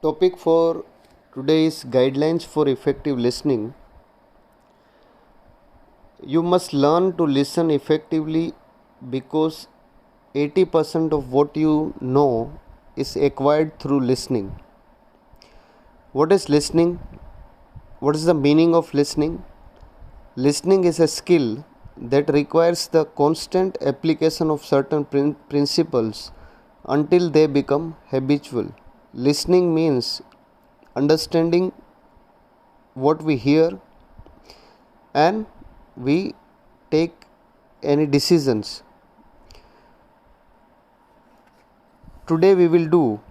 Topic for today is guidelines for effective listening. You must learn to listen effectively because 80% of what you know is acquired through listening. What is listening? What is the meaning of listening? Listening is a skill that requires the constant application of certain principles until they become habitual. Listening means understanding what we hear and we take any decisions. Today we will do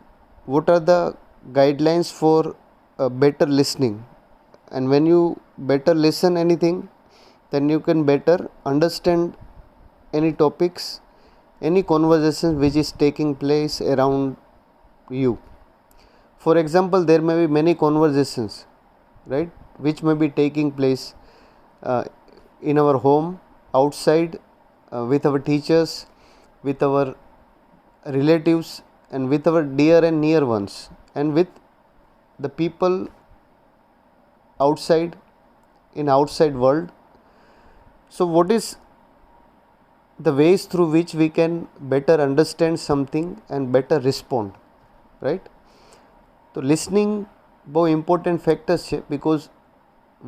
what are the guidelines for better listening, and when you better listen anything, then you can better understand any topics, any conversation which is taking place around you. For example, there may be many conversations, right, which may be taking place in our home, outside, with our teachers, with our relatives, and with our dear and near ones, and with the people outside, in outside world. So what is the ways through which we can better understand something and better respond, right? So listening બહુ important factors છે, because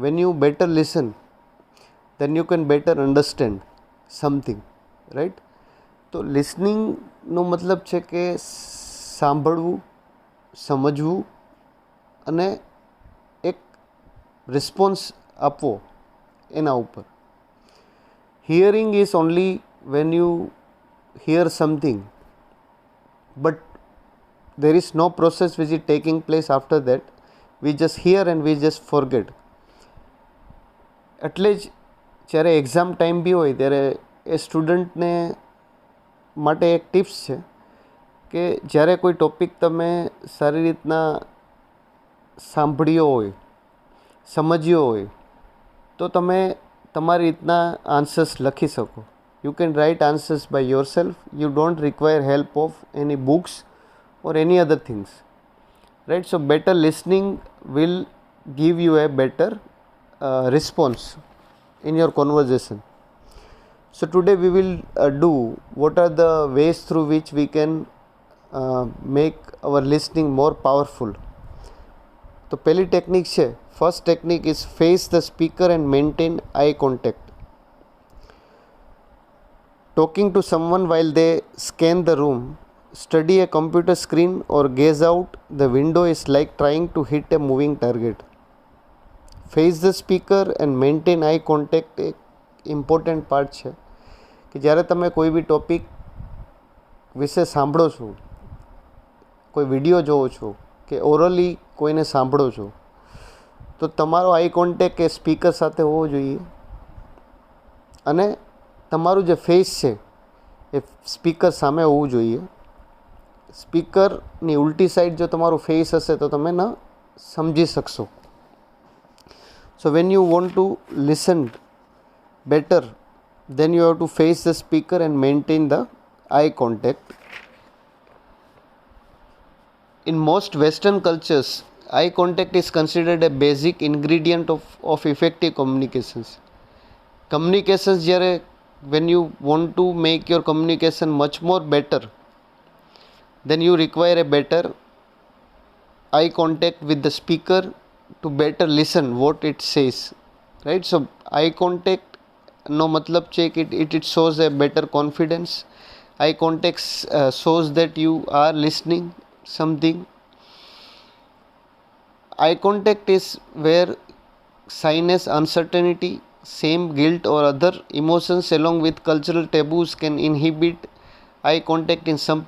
when you better listen, then you can better understand something, right? તો લિસનિંગનો મતલબ છે કે સાંભળવું, સમજવું અને એક રિસ્પોન્સ આપવો એના ઉપર. Hearing is only when you hear something, but there is no process which is taking place after that. We just hear and we just forget. એટલે જ જ્યારે એક્ઝામ ટાઈમ બી હોય ત્યારે એ સ્ટુડન્ટને માટે એક ટિપ્સ છે કે જ્યારે કોઈ ટૉપિક તમે સારી રીતના સાંભળ્યો હોય, સમજ્યો હોય, તો તમે તમારી રીતના આન્સર્સ લખી શકો. You can write answers by yourself. You don't require help of any books or any other things, right? So better listening will give you a better response in your conversation. So today we will do what are the ways through which we can make our listening more powerful. તો પહેલી technique છે, first technique is face the speaker and maintain eye contact. Talking to someone while they scan the room, study a computer screen, or gaze out the window is like trying to hit a moving target. Face the speaker and maintain eye contact એક important part છે કે જ્યારે તમે કોઈ બી topic વિશે સાંભળો છો, કોઈ વિડીયો જોવો છો કે ઓરલી કોઈને સાંભળો છો, તો તમારો આઈ કોન્ટેક્ટ એ સ્પીકર સાથે હોવો જોઈએ અને તમારું જે ફેસ છે એ સ્પીકર સામે હોવું જોઈએ. સ્પીકરની ઉલટી સાઈડ જો તમારું ફેસ હશે તો તમે ન સમજી શકશો. So when you want to listen better, then you have to face the speaker and maintain the eye contact. In most Western cultures, eye contact is considered a basic ingredient of effective communications. Communications જ્યારે when you want to make your communication much more better, then you require a better eye contact with the speaker to better listen what it says, right? So eye contact નો મતલબ છે કે it shows a better confidence. Eye contact shows that you are listening something. Eye contact is where shyness, uncertainty, shame, guilt or other emotions along with cultural taboos can inhibit eye contact in some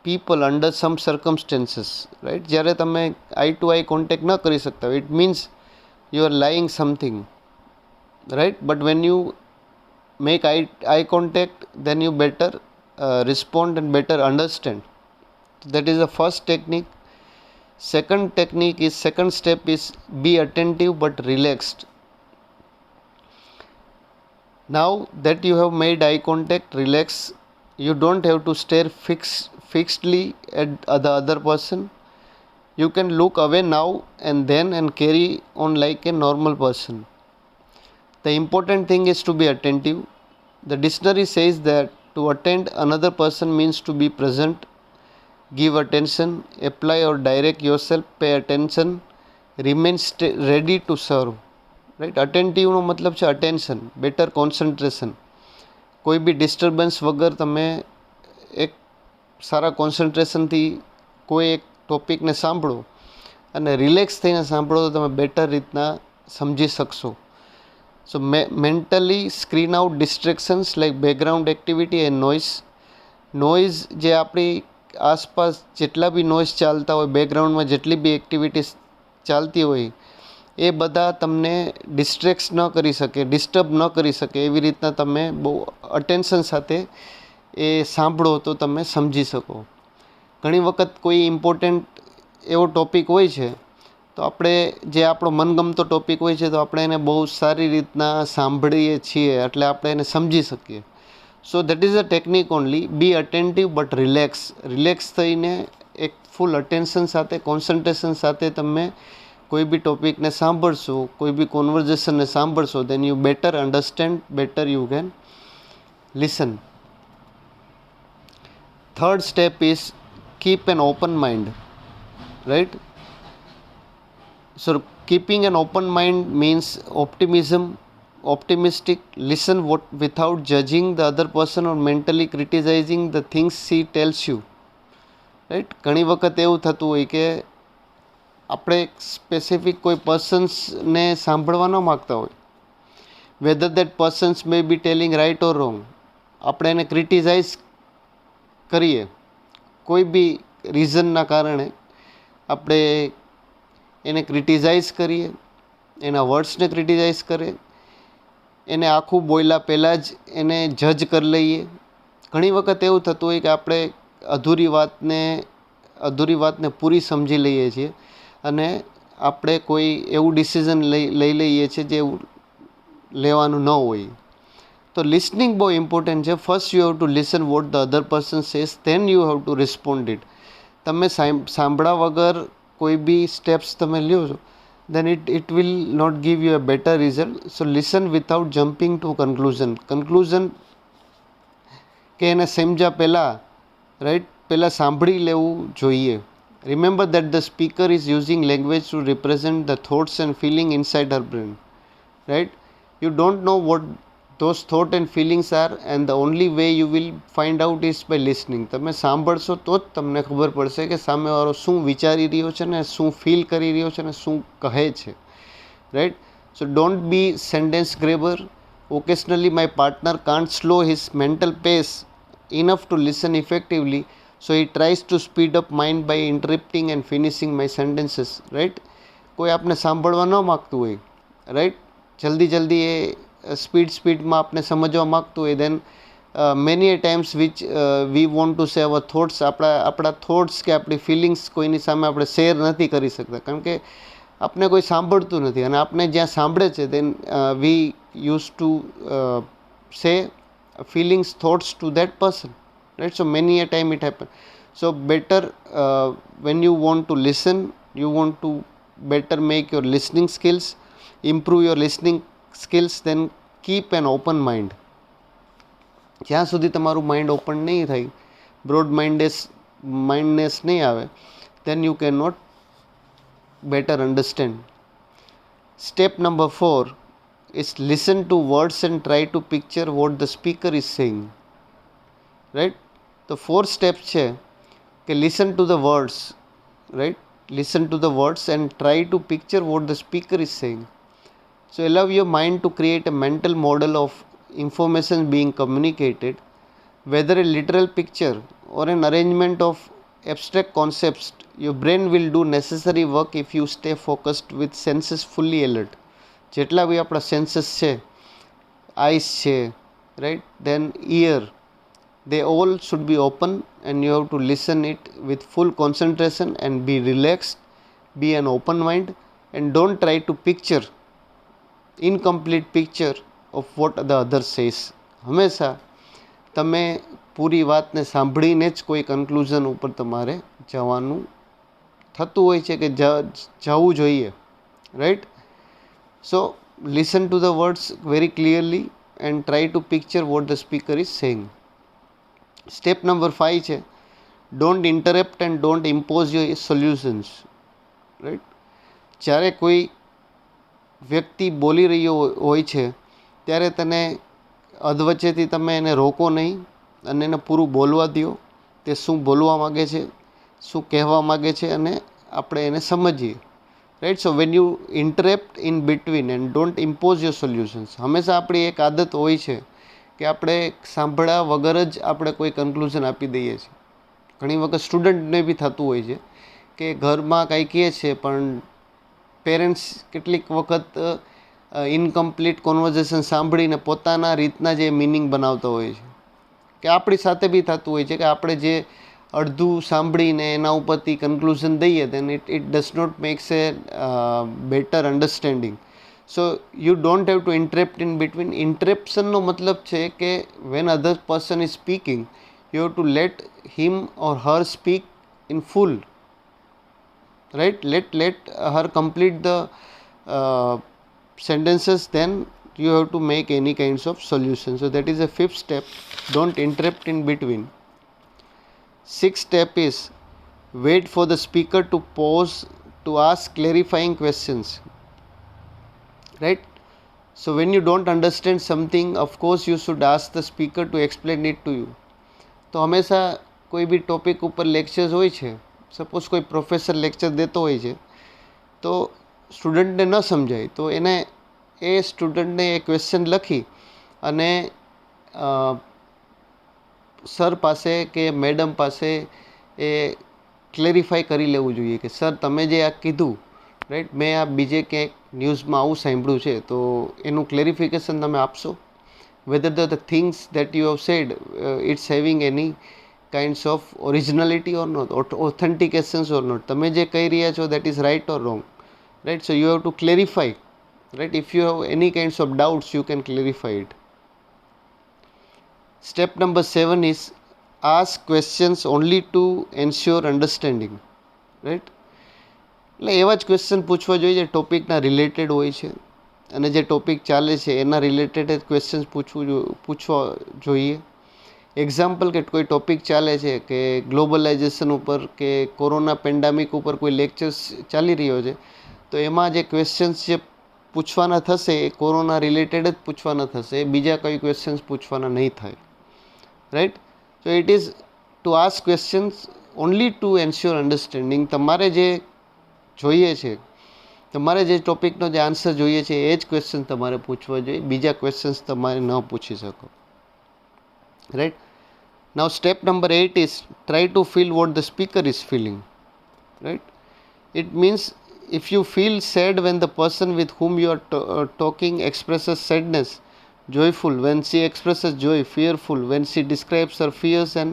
people under some circumstances, right? જ્યારે તમે eye to eye contact ન કરી શકતા, it means you are lying something, right? But when you make eye contact, then you better respond and better understand. That is the first technique. Second step is be attentive but relaxed. Now that you have made eye contact, relax. You don't have to stare fixedly at the other person. You can look away now and then and carry on like a normal person. The important thing is to be attentive. The dictionary says that to attend another person means to be present, give attention, apply or direct yourself, pay attention, remain ready to serve. Right, અટેન્ટિવનો મતલબ છે attention, better concentration. કોઈ બી disturbance વગર તમે એક સારા કોન્સન્ટ્રેશનથી કોઈ એક ટોપિકને સાંભળો અને રિલેક્સ થઈને સાંભળો તો તમે બેટર રીતના સમજી શકશો. So mentally screen out distractions like background activity and noise જે આપણી આસપાસ જેટલા બી નોઇઝ ચાલતા હોય, બેકગ્રાઉન્ડમાં જેટલી બી એક્ટિવિટીઝ ચાલતી હોય એ બધા તમને ડિસ્ટ્રેક્ટ ન કરી શકે, ડિસ્ટર્બ ન કરી શકે એવી રીતના તમે બહુ અટેન્શન સાથે એ સાંભળો તો તમે સમજી શકો. ઘણી વખત કોઈ ઇમ્પોર્ટન્ટ એવો ટૉપિક હોય છે તો આપણે જે આપણો મનગમતો ટૉપિક હોય છે તો આપણે એને બહુ સારી રીતના સાંભળીએ છીએ એટલે આપણે એને સમજી શકીએ. So that is a technique only. Be attentive but relax થઈને એક ફૂલ અટેન્શન સાથે, કોન્સન્ટ્રેશન સાથે તમે કોઈ બી ટોપિકને સાંભળશો, કોઈ બી કોન્વર્ઝેશનને સાંભળશો, then you better understand, better you can listen. Third step is keep an open mind, right? So keeping an open mind means optimistic, listen without judging the other person or mentally criticizing the things she tells you, right? ઘણી વખત એવું થતું હોય કે આપણે specific કોઈ પર્સન્સને સાંભળવા ન માગતા હોય, whether that persons may be telling right or wrong, આપણે એને ક્રિટિસાઇઝ કરીએ કોઈ બી રીઝનના કારણે, આપણે એને ક્રિટિસાઇઝ કરીએ, એના વર્ડ્સને ક્રિટિસાઇઝ કરીએ, એને આખું બોલ્યા પહેલાં જ એને જજ કરી લઈએ. ઘણી વખત એવું થતું હોય કે આપણે અધૂરી વાતને પૂરી સમજી લઈએ છીએ અને આપણે કોઈ એવું ડિસિઝન લઈ લઈએ છીએ જે લેવાનું ન હોય. તો લિસનિંગ બહુ ઇમ્પોર્ટન્ટ છે. First you have to listen vote the other person says, then you have two respond it. તમે સાંભળ્યા વગર કોઈ બી સ્ટેપ્સ તમે લ્યો છો then it will not give you a better result. So listen without jumping to conclusion કે એને સમજ્યા પહેલાં, રાઈટ, પહેલાં સાંભળી લેવું જોઈએ. Remember that the speaker is using language to represent the thoughts and feeling inside her brain, right? You don't know what those thoughts and feelings are, and the only way you will find out is by listening. તમે સાંભળશો તો જ તમને ખબર પડશે કે સામેવાળો શું વિચારી રહ્યો છે ને શું ફીલ કરી રહ્યો છે ને શું કહે છે, right? So don't be sentence grabber. Occasionally my partner can't slow his mental pace enough to listen effectively, so he tries to speed up mine by interrupting and finishing my sentences, right? કોઈ આપણે સાંભળવા ન માગતું હોય, right, જલ્દી એ સ્પીડમાં આપણે સમજવા માગતું હોય, then many a times we want to say our thoughts, આપણા થોટ્સ કે આપણી ફિલિંગ્સ કોઈની સામે આપણે શેર નથી કરી શકતા કારણ કે આપણે કોઈ સાંભળતું નથી અને આપણે જ્યાં સાંભળે છે then we use to say feelings, thoughts to that person, right? So many a time it happens. So better when you want to listen, you want to better make your listening skills, improve your listening skills, then keep an open mind. જ્યાં સુધી તમારું mind open નહીં થાય, broad માઇન્ડનેસ નહીં આવે, then you cannot better understand. Step number 4 is listen to words and try to picture what the speaker is saying, right? The 4 steps છે કે listen to the words, right? Listen to the words and try to picture what the speaker is saying. So allow your mind to create a mental model of information being communicated, whether a literal picture or an arrangement of abstract concepts. Your brain will do necessary work if you stay focused with senses fully alert. જેટલા બી આપણા senses છે, eyes છે, right, then ear, they all should be open and you have to listen it with full concentration and be relaxed, be an open mind and don't try to picture incomplete picture of what the other says. હંમેશા તમે પૂરી વાતને સાંભળીને જ કોઈ conclusion ઉપર તમારે જવાનું થતું હોય છે કે જવું જોઈએ, right. So listen to the words very clearly and try to picture vote the speaker is saying. Step number 5 છે, don't interrupt and don't impose your solutions, right. જ્યારે કોઈ વ્યક્તિ બોલી રહ્યો હોય છે ત્યારે તેને અધવચ્ચેથી તમે એને રોકો નહીં અને એને પૂરું બોલવા દો. તે શું બોલવા માગે છે, શું કહેવા માગે છે, અને આપણે એને સમજીએ, right. So when you interrupt in between and don't impose your solutions. હંમેશા આપણી એક આદત હોય છે કે આપણે સાંભળ્યા વગર જ આપણે કોઈ કન્ક્લુઝન આપી દઈએ છીએ. ઘણી વખત સ્ટુડન્ટને બી થતું હોય છે કે ઘરમાં કાંઈ કહે છે પણ પેરેન્ટ્સ કેટલીક વખત ઇનકમ્પ્લીટ કોન્વર્ઝેશન સાંભળીને પોતાના રીતના જે મિનિંગ બનાવતા હોય છે. કે આપણી સાથે બી થતું હોય છે કે આપણે જે અડધું સાંભળીને એના ઉપરથી કન્ક્લુઝન દઈએ then it does not makes a better understanding. So you don't have to interrupt in between. ઇન્ટરપ્શનનો મતલબ છે કે when other person is speaking you have to let him or her speak in full, right. Let her complete the sentences, then you have to make any kinds of solution. So that is the 5th step, don't interrupt in between. 6th step is wait for the speaker to pause to ask clarifying questions, right. So when you don't understand something, of course you should ask the speaker to explain it to you. તો હંમેશા કોઈ બી topic ઉપર lectures હોય છે, suppose કોઈ professor lecture દેતો હોય છે તો સ્ટુડન્ટને ન સમજાય તો એને એ સ્ટુડન્ટને એ ક્વેશ્ચન લખી અને સર પાસે કે મેડમ પાસે એ ક્લેરિફાઈ કરી લેવું જોઈએ કે સર તમે જે આ કીધું, રાઈટ, મેં આ બીજે ક્યાંક ન્યૂઝમાં આવું સાંભળ્યું છે તો એનું ક્લેરિફિકેશન તમે આપશો. whether the things that you have said it's having any kinds of originality or not, authentications or not, તમે જે કહી રહ્યા છો that is right or wrong, right. So you have to clarify, right. If you have any kinds of doubts you can clarify it. Step number 7 is ask questions only to ensure understanding, right. એટલે એવા જ question પૂછવા જોઈએ જે ટોપિકના related હોય છે અને જે ટોપિક ચાલે છે એના રિલેટેડ જ ક્વેશ્ચન્સ પૂછવા જોઈએ. એક્ઝામ્પલ કે કોઈ ટોપિક ચાલે છે કે ગ્લોબલાઇઝેશન ઉપર કે કોરોના પેન્ડામિક ઉપર કોઈ લેક્ચર્સ ચાલી રહ્યો છે તો એમાં જે ક્વેશ્ચન્સ જે પૂછવાના થશે એ કોરોના રિલેટેડ જ પૂછવાના થશે, બીજા કોઈ ક્વેશ્ચન્સ પૂછવાના નહીં થાય, right. So it is to ask questions only two ensure understanding. તમારે જે જોઈએ છે, તમારે જે ટોપિકનો જે આન્સર જોઈએ છે એ જ ક્વેશ્ચન તમારે પૂછવા જોઈએ, બીજા ક્વેશ્ચન્સ તમારે ન પૂછી શકો, right. Now step number 8 is try to feel vote the speaker is feeling, right. It means if you feel sad when the person with whom you are talking expresses sadness, joyful when she expresses joy, fearful when she describes her fears and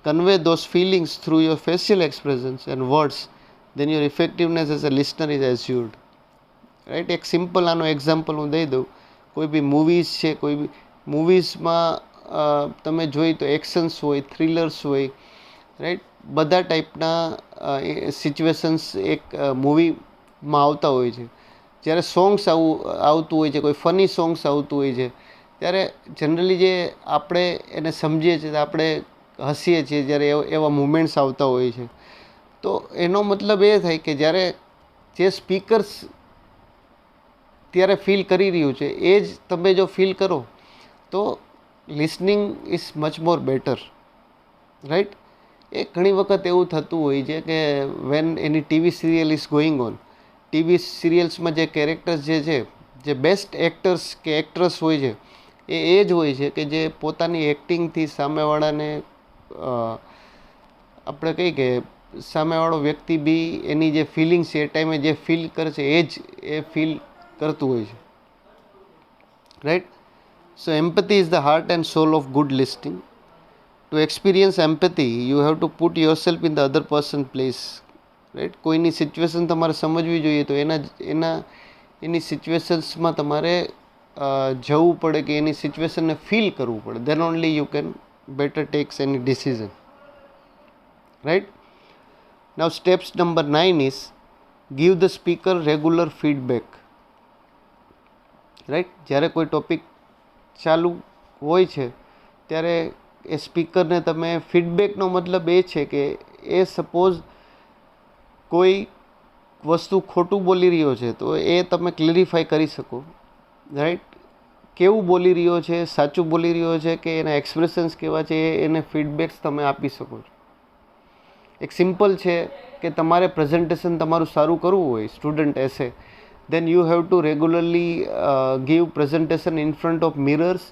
convey those feelings through your facial expressions and words, then your effectiveness as a listener is assured, right. એક simple આનો example હું દઈ દઉં. કોઈ બી movies છે, કોઈ બી મૂવીઝમાં તમે જોઈ તો એક્શન્સ હોય, થ્રિલર્સ હોય, રાઈટ, બધા ટાઈપના સિચ્યુએશન્સ એક મૂવીમાં આવતા હોય છે. જ્યારે સોંગ્સ આવતું હોય છે, કોઈ ફની સોંગ્સ આવતું હોય છે ત્યારે જનરલી જે આપણે એને સમજીએ છીએ, આપણે હસીએ છીએ જ્યારે એવા મુમેન્ટ્સ આવતા હોય છે. તો એનો મતલબ એ થાય કે જ્યારે જે સ્પીકર્સ ત્યારે ફીલ કરી રહ્યું છે એ જ તમે જો ફીલ કરો તો listening is much more better, right. એ ઘણી વખત એવું થતું હોય છે કે when any TV serial is going on, TV સિરિયલ્સમાં જે કેરેક્ટર્સ જે છે, જે બેસ્ટ એક્ટર્સ કે એક્ટ્રેસ હોય છે એ જ હોય છે કે જે પોતાની એક્ટિંગથી સામેવાળાને આપણે કહીએ કે સામેવાળો વ્યક્તિ બી એની જે ફિલિંગ્સ છે એ ટાઈમે જે ફીલ કરે છે એ જ એ ફીલ કરતું હોય છે, right. So empathy is the heart and soul of good listening. To experience empathy, you have to put yourself in the other person place, right. કોઈની સિચ્યુએશન તમારે સમજવી જોઈએ તો એની સિચ્યુએશન્સમાં તમારે જવું પડે કે એની સિચ્યુએશનને ફીલ કરવું પડે. then only you can better takes any decision, right. Now steps number 9 is give the speaker regular feedback. Right, જ્યારે કોઈ ટોપિક ચાલુ હોય છે ત્યારે એ સ્પીકરને તમે ફીડબેકનો મતલબ એ છે કે એ સપોઝ કોઈ વસ્તુ ખોટું બોલી રહ્યો છે તો એ તમે ક્લેરિફાઈ કરી શકો. રાઈટ, કેવું બોલી રહ્યો છે, સાચું બોલી રહ્યો છે કે એના એક્સપ્રેશન્સ કેવા છે, એને ફીડબેક્સ તમે આપી શકો છો. એક સિમ્પલ છે કે તમારે પ્રેઝન્ટેશન તમારું સારું કરવું હોય સ્ટુડન્ટ એસે, then you have to regularly give presentation in front of mirrors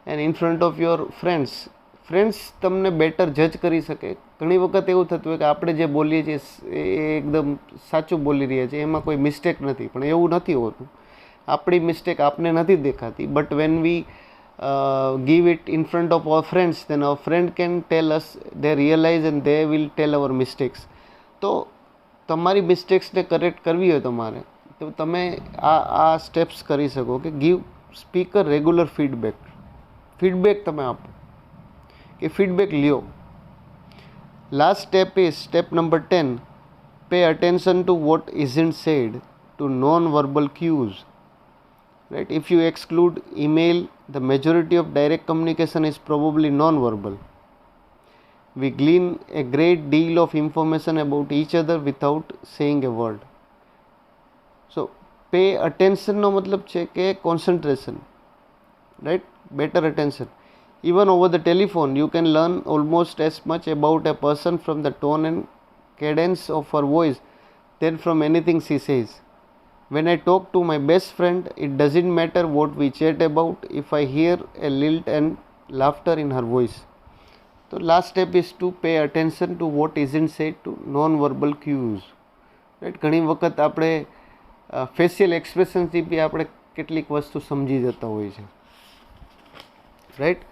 and in front of your friends. તમને બેટર જજ કરી શકે. ઘણી વખત એવું થતું હોય કે આપણે જે બોલીએ છીએ એ એકદમ સાચું બોલી રહ્યા છીએ, એમાં કોઈ મિસ્ટેક નથી, પણ એવું નથી હોતું. આપણી મિસ્ટેક આપને નથી દેખાતી, but when we give it in front of our friends, then our friend can tell us, they realize and they will tell our mistakes. તો તમારી મિસ્ટેક્સને કરેક્ટ કરવી હોય તમારે તો તમે આ સ્ટેપ્સ કરી શકો કે ગીવ સ્પીકર રેગ્યુલર ફીડબેક તમે આપો કે ફીડબેક લ્યો. Last step is step number 10, pay attention to what isn't said, to non verbal cues. Right? If you exclude email, the majority of direct communication is probably non-verbal. We glean a great deal of information about each other without saying a word. So, pay attention નો મતલબ છે કે concentration, right? Better attention. Even over the telephone, you can learn almost as much about a person from the tone and cadence of her voice than from anything she says. When I talk to my best friend, it doesn't matter what we chat about if I hear a lilt and laughter in her voice. So last step is to pay attention to what isn't said, to non-verbal cues. Right? ઘણી વખત આપણે facial એક્સપ્રેશનથી બી આપણે કેટલીક વસ્તુ સમજી જતા હોય છે. Right,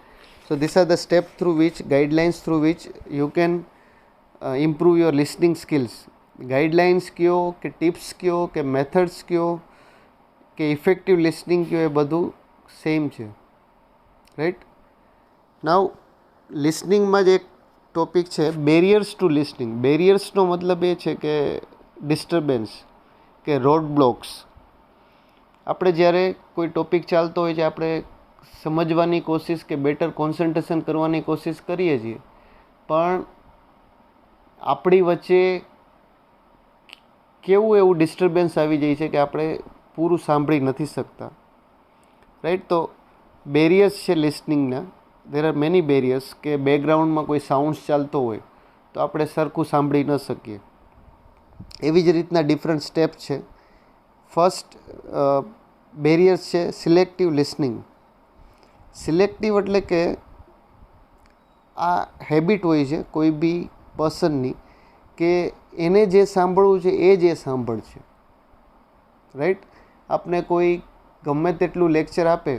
so this are the step through which, guidelines through which you can improve your listening skills. Guidelines કયો કે ટિપ્સ કયો કે મેથડ્સ કયો કે ઇફેક્ટિવ લિસનિંગ કયો, એ બધું સેમ છે. રાઈટ, નાવ લિસનિંગમાં જ એક ટોપિક છે બેરિયર્સ ટુ લિસનિંગ. બેરિયર્સનો મતલબ એ છે કે ડિસ્ટર્બન્સ કે રોડ બ્લોક્સ. આપણે જ્યારે કોઈ ટોપિક ચાલતો હોય છે, આપણે સમજવાની કોશિશ કે બેટર કોન્સન્ટ્રેશન કરવાની કોશિશ કરીએ છીએ, પણ આપણી વચ્ચે કેવું એવું ડિસ્ટર્બન્સ આવી જાય છે કે આપણે પૂરું સાંભળી નથી શકતા. રાઈટ, તો બેરિયર્સ છે લિસનિંગના. દેર આર મેની બેરિયર્સ કે બેકગ્રાઉન્ડમાં કોઈ સાઉન્ડ્સ ચાલતો હોય તો આપણે સરખું સાંભળી ન શકીએ. એવી જ રીતના ડિફરન્ટ સ્ટેપ છે. ફર્સ્ટ બેરિયર્સ છે સિલેક્ટિવ લિસનિંગ. સિલેક્ટિવ એટલે કે આ હેબિટ હોય છે કોઈ બી પર્સનની કે એને જે સાંભળવું છે એ જ એ સાંભળશે. રાઈટ, આપણે કોઈ ગમે તેટલું લેક્ચર આપે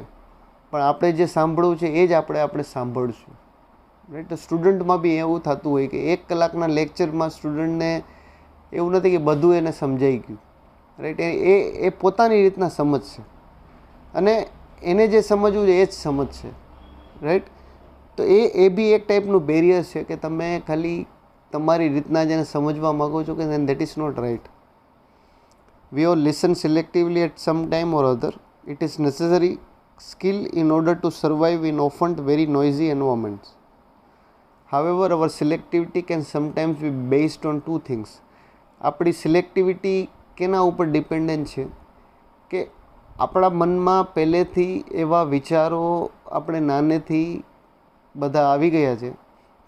પણ આપણે જે સાંભળવું છે એ જ આપણે સાંભળશું. રાઈટ, તો સ્ટુડન્ટમાં બી એવું થતું હોય કે 1 કલાકના લેક્ચરમાં સ્ટુડન્ટને એવું નથી કે બધું એને સમજાઈ ગયું. રાઈટ, એ પોતાની રીતના સમજશે અને એને જે સમજવું છે એ જ સમજશે. રાઈટ, તો એ બી એક ટાઈપનું બેરિયર છે કે તમે ખાલી તમારી રીતના જેને સમજવા માગો છો કે that is not right. We all listen selectively at some time or other. It is necessary skill in order to survive in often very noisy environments. However, our selectivity can sometimes be based on two things. આપણી selectivity કેના ઉપર dependent છે કે આપણા મનમાં પહેલેથી એવા વિચારો આપણે નાનેથી બધા આવી ગયા છે,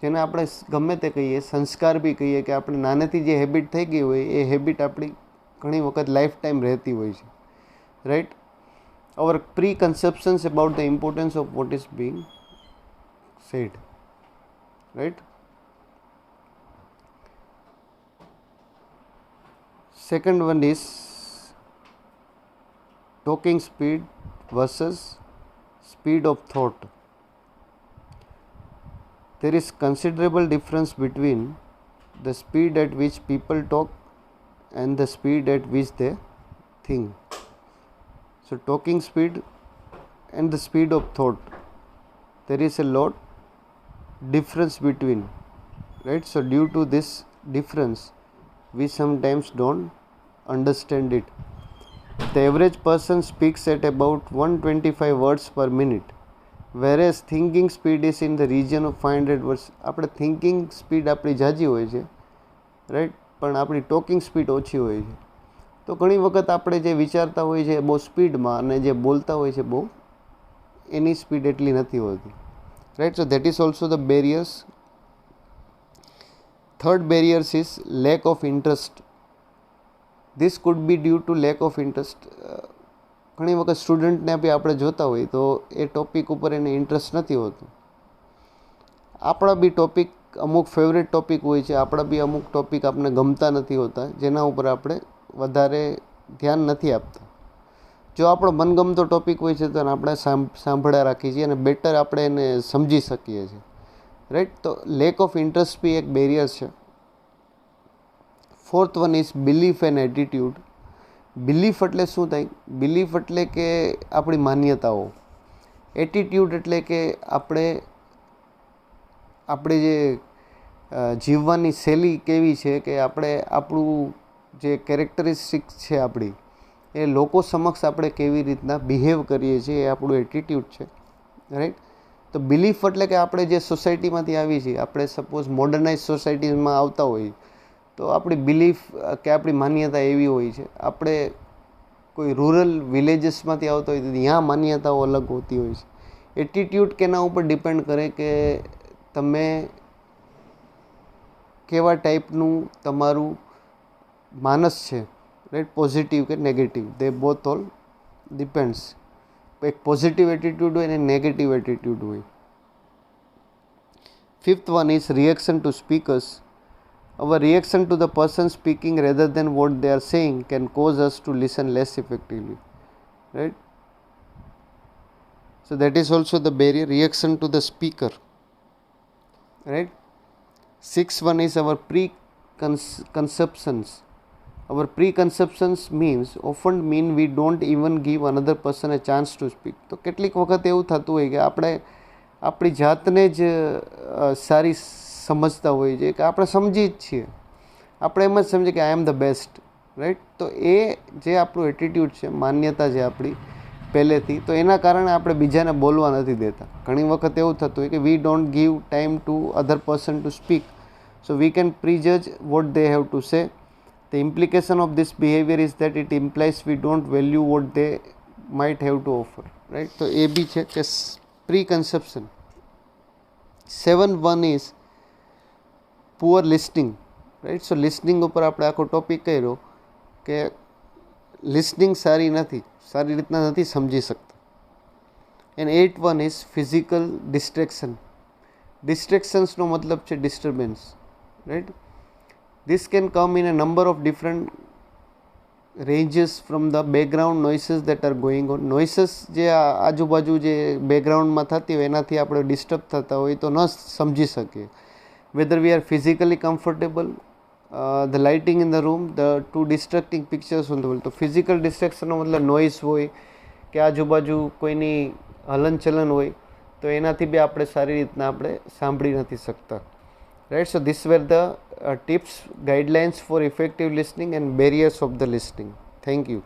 જેને આપણે ગમે તે કહીએ, સંસ્કાર બી કહીએ, કે આપણે નાનેથી જે હેબિટ થઈ ગઈ હોય એ હેબિટ આપણી ઘણી વખત લાઈફ ટાઈમ રહેતી હોય છે. Right, our preconceptions about the importance of what is being said. Right, second one is talking speed versus speed of thought. There is considerable difference between the speed at which people talk and the speed at which they think. So talking speed and the speed of thought, there is a lot difference between. Right, so due to this difference we sometimes don't understand it. The average person speaks at about 125 words per minute, whereas thinking speed is in the region of 500 words. આપણે thinking speed આપણી ઝાઝી હોય છે, right, પણ આપણી talking speed ઓછી હોય છે. તો ઘણી વખત આપણે જે વિચારતા હોય છે બહુ સ્પીડમાં અને જે બોલતા હોય છે બહુ એની સ્પીડ એટલી નથી હોતી, right. So that is also the barriers. Third barriers is lack of interest. This could be due to lack of interest. ઘણી વખત સ્ટુડન્ટને બી આપણે જોતા હોય તો એ ટોપિક ઉપર એને ઇન્ટરેસ્ટ નથી હોતું. આપણા બી ટોપિક અમુક ફેવરેટ ટોપિક હોય છે, આપણા બી અમુક ટોપિક આપણને ગમતા નથી હોતા, જેના ઉપર આપણે વધારે ધ્યાન નથી આપતા. જો આપણો મનગમતો ટોપિક હોય છે તો આપણે સાંભળ્યા રાખીએ છીએ અને બેટર આપણે એને સમજી શકીએ છીએ, રાઈટ. તો લેક ઓફ ઇન્ટરેસ્ટ બી એક બેરિયર છે. Fourth one is belief and attitude. Belief એટલે શું થાય? બિલીફ એટલે કે આપણી માન્યતાઓ. એટીટ્યૂડ એટલે કે આપણે જે જીવવાની શૈલી કેવી છે, કે આપણે આપણું જે કેરેક્ટરિસ્ટિક છે આપણી, એ લોકો સમક્ષ આપણે કેવી રીતના બિહેવ કરીએ છીએ, એ આપણું એટીટ્યૂડ છે, રાઈટ. તો બિલીફ એટલે કે આપણે જે સોસાયટીમાંથી આવી છીએ, આપણે સપોઝ મોડર્નાઇઝ સોસાયટીમાં આવતા હોઈએ તો આપણી બિલીફ કે આપણી માન્યતા એવી હોય છે. આપણે કોઈ રૂરલ વિલેજીસમાંથી આવતા હોય તો ત્યાં માન્યતાઓ અલગ હોતી હોય છે. એટીટ્યૂડ કેના ઉપર ડિપેન્ડ કરે કે તમે કેવા ટાઈપનું તમારું માનસ છે, રાઈટ, પોઝિટિવ કે negative. They both all depends. એક પોઝિટિવ એટીટ્યૂડ હોય ને નેગેટિવ એટીટ્યૂડ હોય. Fifth one is reaction to speakers. Our reaction to the person speaking rather than what they are saying can cause us to listen less effectively, right? So that is also the barrier, reaction to the speaker, right? Sixth one is our preconceptions. Our preconceptions often mean we don't even give another person a chance to speak. તો કેટલીક વખત એવું થતું હોય કે આપણે આપણી જાતને જ સારી સમજતા હોઈએ છીએ, કે આપણે સમજી જ છીએ, આપણે એમ જ સમજીએ કે આઈ એમ ધ બેસ્ટ, રાઈટ. તો એ જે આપણું એટીટ્યૂડ છે, માન્યતા છે આપણી પહેલેથી, તો એના કારણે આપણે બીજાને બોલવા નથી દેતા. ઘણી વખત એવું થતું હોય કે we don't give time to other person to speak, so we can prejudge what they have to say. The implication of this behavior is that it implies we don't value what they might have to offer, right. તો એ બી છે કે preconception. 7 1 is poor listening, right. So listening ઉપર આપણે આખો topic કર્યો કે listening સારી રીતના નથી સમજી શકતા. And 8 1 is physical distraction. ડિસ્ટ્રેક્શન્સનો મતલબ છે disturbance, right. This can come in a number of different ranges from the background noises that are going on. Noises જે આજુબાજુ જે બેકગ્રાઉન્ડમાં થતી હોય એનાથી આપણે ડિસ્ટર્બ થતા હોય તો ન સમજી શકીએ. Whether we are physically comfortable, the lighting in the room, the two distracting pictures on the wall. તો ફિઝિકલ ડિસ્ટ્રેક્શનનો મતલબ નોઇસ હોય કે આજુબાજુ કોઈની હલનચલન હોય તો એનાથી બી આપણે સારી રીતના આપણે સાંભળી નથી શકતા, right. So these were the tips, guidelines for effective listening and barriers of the listening. Thank you.